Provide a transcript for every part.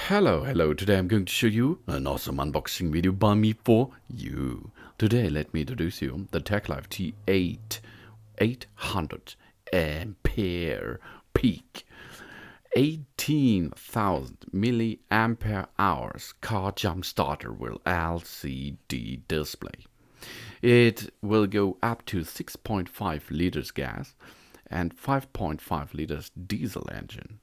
Hello, today I'm going to show you an awesome unboxing video by me for you. Today let me introduce you the TechLife T8 800 ampere peak 18,000 milliampere hours car jump starter with LCD display. It will go up to 6.5 liters gas and 5.5 liters diesel engine.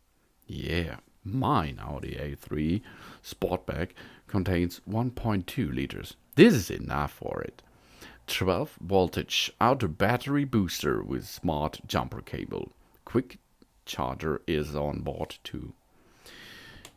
Yeah, mine Audi A3 Sportback contains 1.2 liters. This is enough for it. 12 voltage outer battery booster with smart jumper cable. Quick charger is on board too.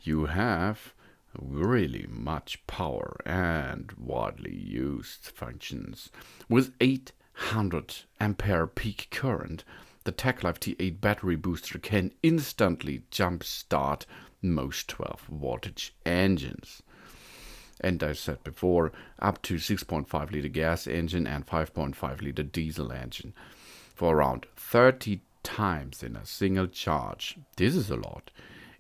You have really much power and widely used functions. With 800 ampere peak current, the TechLife T8 battery booster can instantly jumpstart most 12 voltage engines. And I said before, up to 6.5 liter gas engine and 5.5 liter diesel engine for around 30 times in a single charge. This is a lot,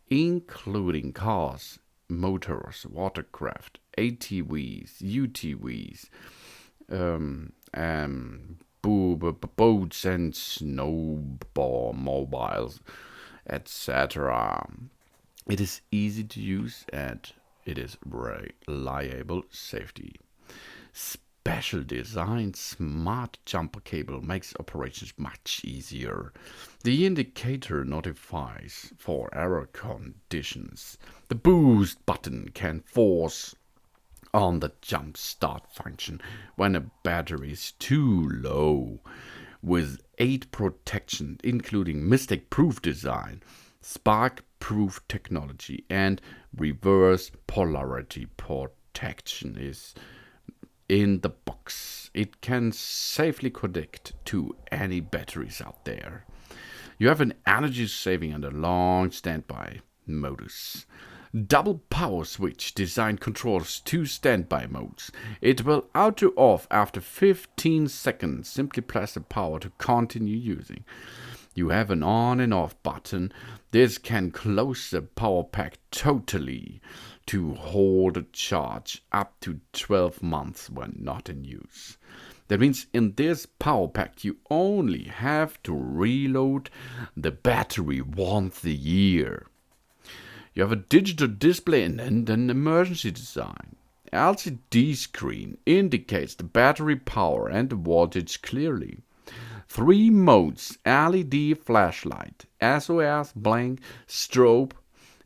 including cars, motors, watercraft, ATVs, UTVs, boats and snowmobiles, etc. It is easy to use and it is reliable safety. Special designed smart jumper cable makes operations much easier. The indicator notifies for error conditions. The boost button can force on the jump start function when a battery is too low. With 8 protection, including mistake-proof design, spark-proof technology, and reverse polarity protection is in the box. It can safely connect to any batteries out there. You have an energy saving and a long standby modus. Double power switch design controls 2 standby modes. It will auto off after 15 seconds. Simply press the power to continue using. You have an on and off button. This can close the power pack totally to hold a charge up to 12 months when not in use. That means in this power pack you only have to reload the battery once a year. You have a digital display and an emergency design. LCD screen indicates the battery power and the voltage clearly. 3 modes: LED flashlight, SOS, blank, strobe,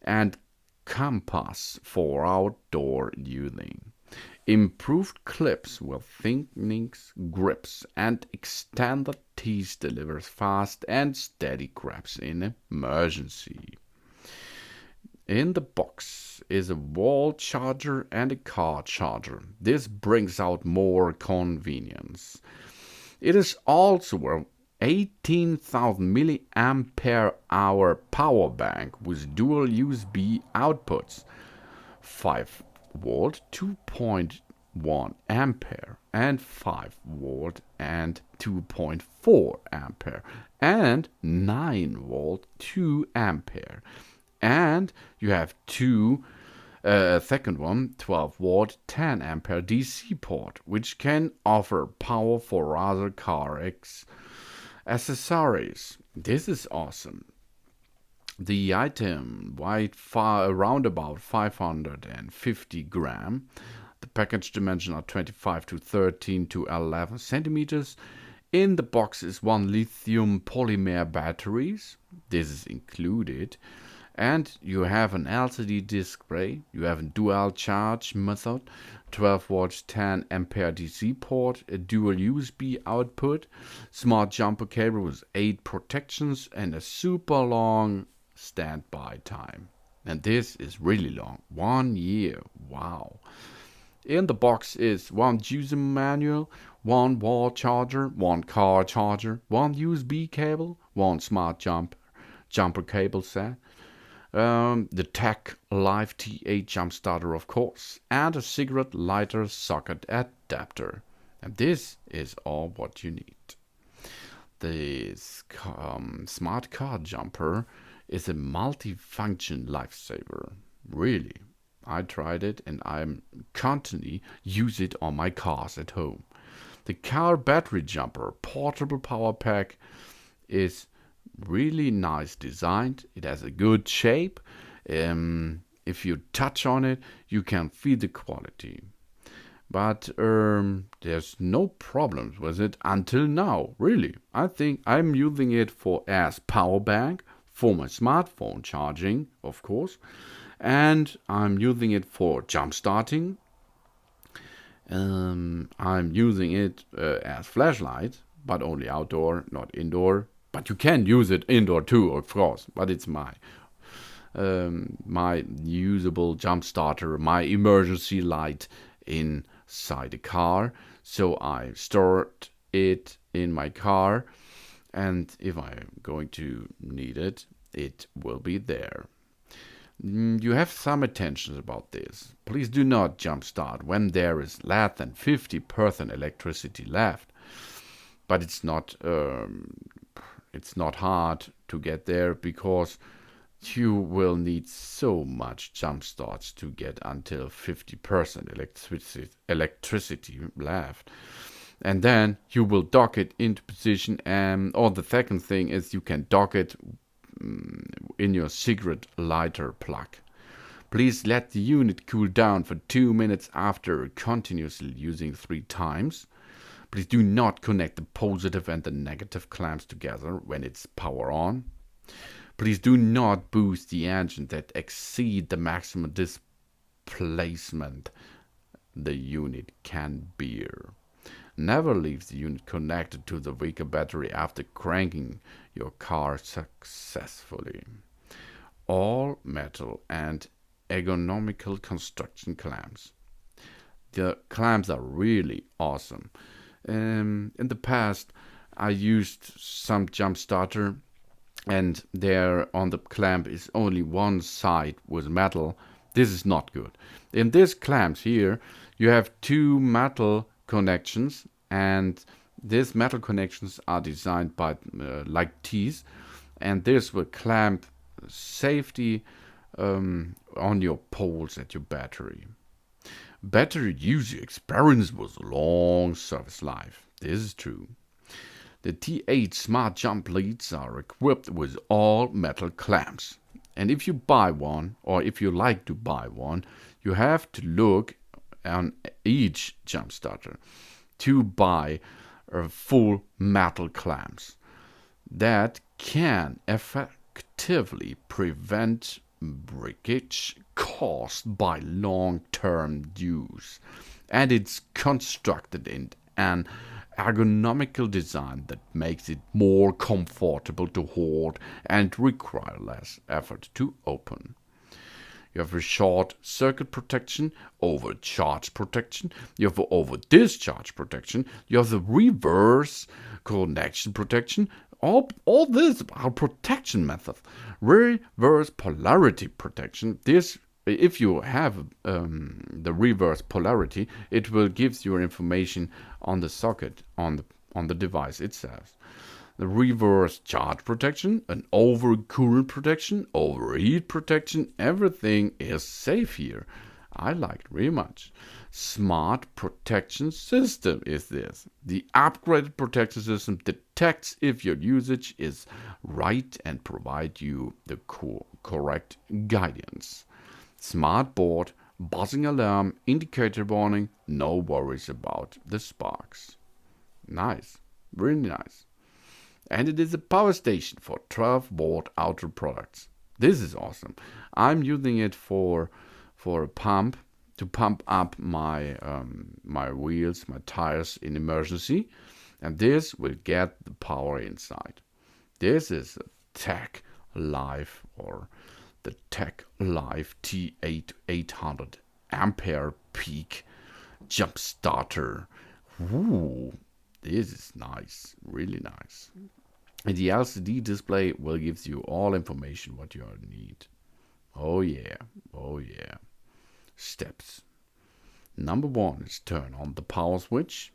and compass for outdoor using. Improved clips with thinning grips and extended teeth delivers fast and steady grabs in emergency. In the box is a wall charger and a car charger. This brings out more convenience. It is also a 18,000 milliampere hour power bank with dual USB outputs, 5 volt 2.1 ampere and 5 volt and 2.4 ampere and 9 volt 2 ampere. And you have second one, 12 volt 10 ampere DC port, which can offer power for other car accessories. This is awesome. The item weighed around about 550 gram. The package dimensions are 25 to 13 to 11 centimeters. In the box is 1 lithium polymer batteries. This is included. And you have an LCD display, you have a dual charge method, 12 volts 10 ampere DC port, a dual USB output, smart jumper cable with 8 protections, and a super long standby time. And this is really long, 1 year, wow. In the box is 1 user manual, 1 wall charger, 1 car charger, 1 USB cable, 1 smart jumper cable set, the TechLife T8 jump starter, of course, and a cigarette lighter socket adapter. And this is all what you need. This smart car jumper is a multi-function lifesaver. Really, I tried it and I'm constantly use it on my cars at home. The car battery jumper portable power pack is really nice designed. It has a good shape. If you touch on it, you can feel the quality. But there's no problems with it until now, really. I think I'm using it for as power bank for my smartphone charging, of course, and I'm using it for jump starting. I'm using it as flashlight, but only outdoor, not indoor. But you can use it indoor too, of course. But it's my usable jump starter, my emergency light inside the car. So I stored it in my car, and if I'm going to need it, it will be there. You have some attention about this. Please do not jumpstart when there is less than 50% electricity left. But it's not hard to get there because you will need so much jump starts to get until 50% electricity left. And then you will dock it into position. Or the second thing is you can dock it in your cigarette lighter plug. Please let the unit cool down for 2 minutes after continuously using 3 times. Please do not connect the positive and the negative clamps together when it's power on. Please do not boost the engine that exceed the maximum displacement the unit can bear. Never leave the unit connected to the vehicle battery after cranking your car successfully. All metal and ergonomical construction clamps. The clamps are really awesome. In the past, I used some jump starter, and there on the clamp is only one side with metal. This is not good. In these clamps here, you have 2 metal connections, and these metal connections are designed by like teeth, and this will clamp safety on your poles at your battery. Battery user experience with long service life. This is true. The T8 Smart Jump leads are equipped with all metal clamps. And if you buy one, or if you like to buy one, you have to look on each jump starter to buy full metal clamps. That can effectively prevent breakage caused by long-term use. And it's constructed in an ergonomical design that makes it more comfortable to hold and require less effort to open. You have a short circuit protection, overcharge protection, you have over discharge protection, you have the reverse connection protection. All this are protection methods. Reverse polarity protection. This, if you have the reverse polarity, it will give you information on the socket on the device itself. The reverse charge protection, an overcurrent protection, overheat protection, everything is safe here. I like it very much. Smart protection system is this. The upgraded protection system detects if your usage is right and provide you the correct guidance. Smart board, buzzing alarm, indicator warning, no worries about the sparks. Nice, really nice. And it is a power station for 12-volt outdoor products. This is awesome. I'm using it for a pump to pump up my my wheels, my tires in emergency, and this will get the power inside. This is a Tech Life or the Tech Life T8 800 ampere peak jump starter. Ooh, this is nice, really nice. And the LCD display will give you all information what you need. Oh yeah, oh yeah. Steps. Number 1 is turn on the power switch.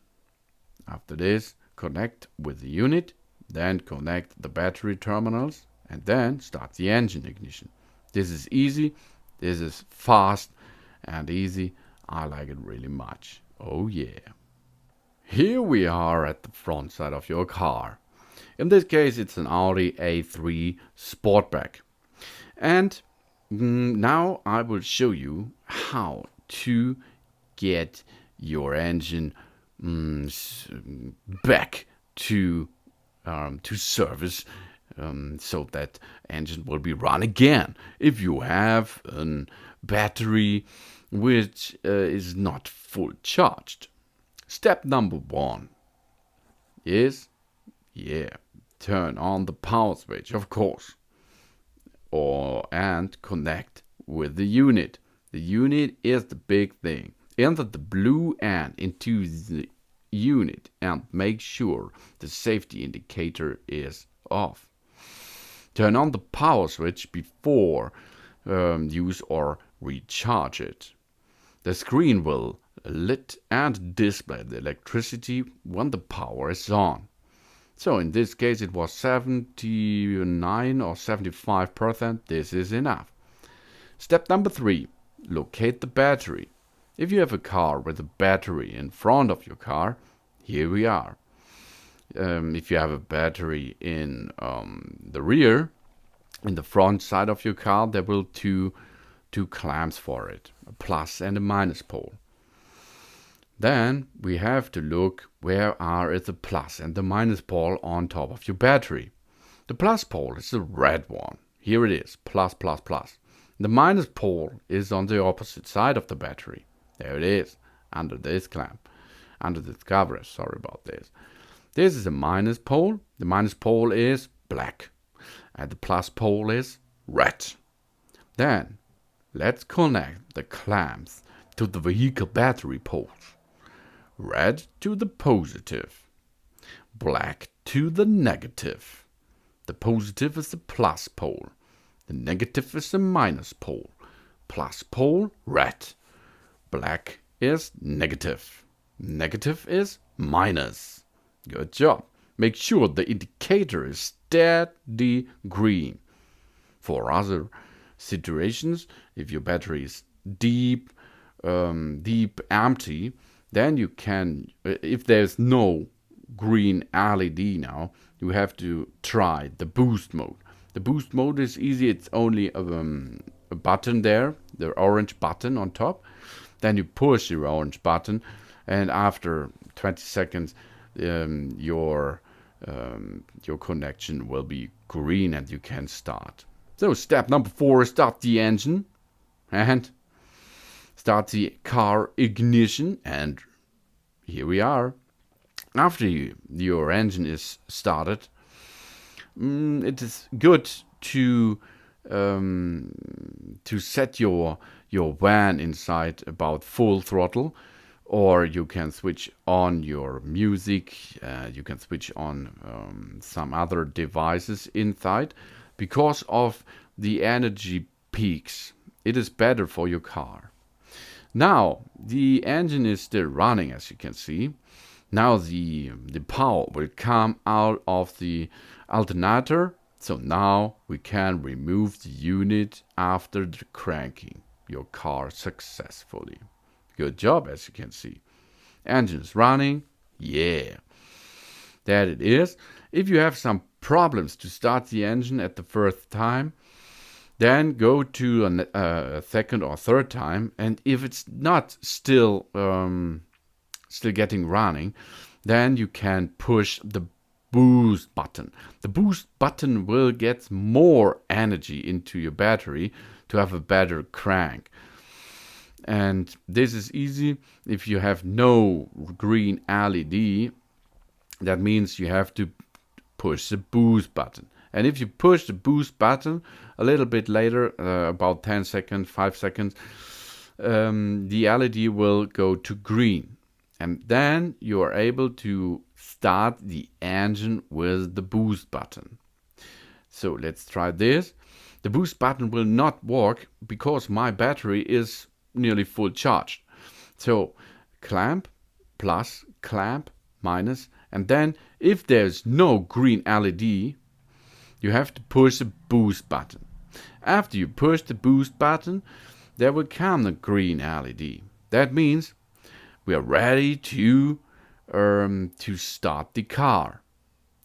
After this, connect with the unit, then connect the battery terminals, and then start the engine ignition. This is easy, this is fast, and easy. I like it really much. Oh yeah. Here we are at the front side of your car. In this case, it's an Audi A3 Sportback. And now I will show you how to get your engine back to service, so that engine will be run again if you have a battery which is not full charged. Step number 1 is, turn on the power switch, of course, and connect with the unit. The unit is the big thing. Enter the blue end into the unit and make sure the safety indicator is off. Turn on the power switch before use or recharge it. The screen will lit and display the electricity when the power is on. So in this case it was 79 or 75%. This is enough. Step number 3. Locate the battery. If you have a car with a battery in front of your car, here we are. If you have a battery in the rear, in the front side of your car, there will two clamps for it, a plus and a minus pole. Then we have to look where are the plus and the minus pole on top of your battery. The plus pole is the red one. Here it is, plus, plus, plus. The minus pole is on the opposite side of the battery. There it is, under this clamp, under this cover. Sorry about this. This is a minus pole. The minus pole is black, and the plus pole is red. Then let's connect the clamps to the vehicle battery poles. Red to the positive, black to the negative. The positive is the plus pole, the negative is the minus pole. Plus pole red, black is negative, negative is minus. Good job. Make sure the indicator is steady green. For other situations, if your battery is deep empty, then you can, if there's no green LED now, you have to try the boost mode. The boost mode is easy. It's only a button there, the orange button on top. Then you push the orange button, and after 20 seconds, your connection will be green and you can start. So step number 4 is start the engine and start the car ignition, and here we are. After your engine is started, it is good to set your van inside about full throttle, or you can switch on your music. You can switch on some other devices inside, because of the energy peaks. It is better for your car. Now the engine is still running, as you can see. Now the power will come out of the alternator. So now we can remove the unit after the cranking your car successfully. Good job, as you can see. Engine is running. Yeah. That it is. If you have some problems to start the engine at the first time, then go to a second or third time, and if it's not still getting running, then you can push the boost button. The boost button will get more energy into your battery to have a better crank. And this is easy. If you have no green LED, that means you have to push the boost button. And if you push the boost button a little bit later, about 10 seconds, 5 seconds, the LED will go to green. And then you are able to start the engine with the boost button. So let's try this. The boost button will not work because my battery is nearly full charged. So clamp, plus, clamp, minus, and then if there's no green LED, you have to push the boost button. After you push the boost button, there will come a green LED. That means we are ready to start the car.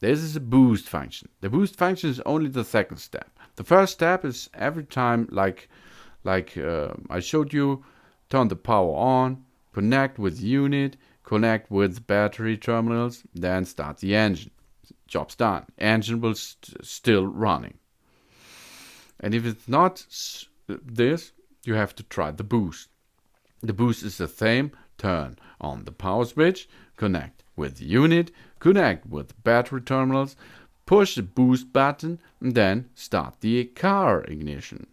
This is a boost function. The boost function is only the second step. The first step is every time, like I showed you, turn the power on, connect with unit, connect with battery terminals, then start the engine. Job's done. Engine will still running. And if it's not this, you have to try the boost. The boost is the same. Turn on the power switch, connect with the unit, connect with battery terminals, push the boost button, and then start the car ignition.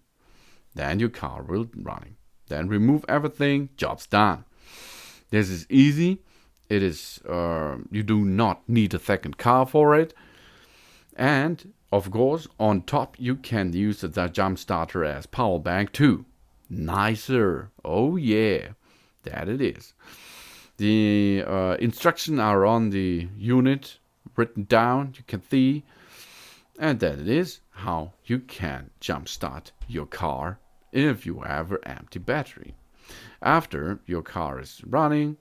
Then your car will running. Then remove everything, job's done. This is easy. It is you do not need a second car for it. And of course, on top you can use the jump starter as power bank too. Nicer. Oh yeah, that it is. The instructions are on the unit written down. You can see, and that it is how you can jumpstart your car if you have an empty battery. After your car is running,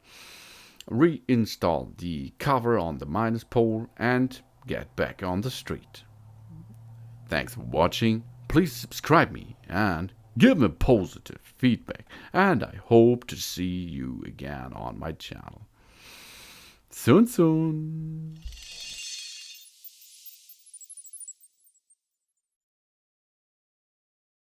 reinstall the cover on the minus pole and get back on the street. Thanks for watching. Please subscribe me and give me positive feedback. And I hope to see you again on my channel. Soon.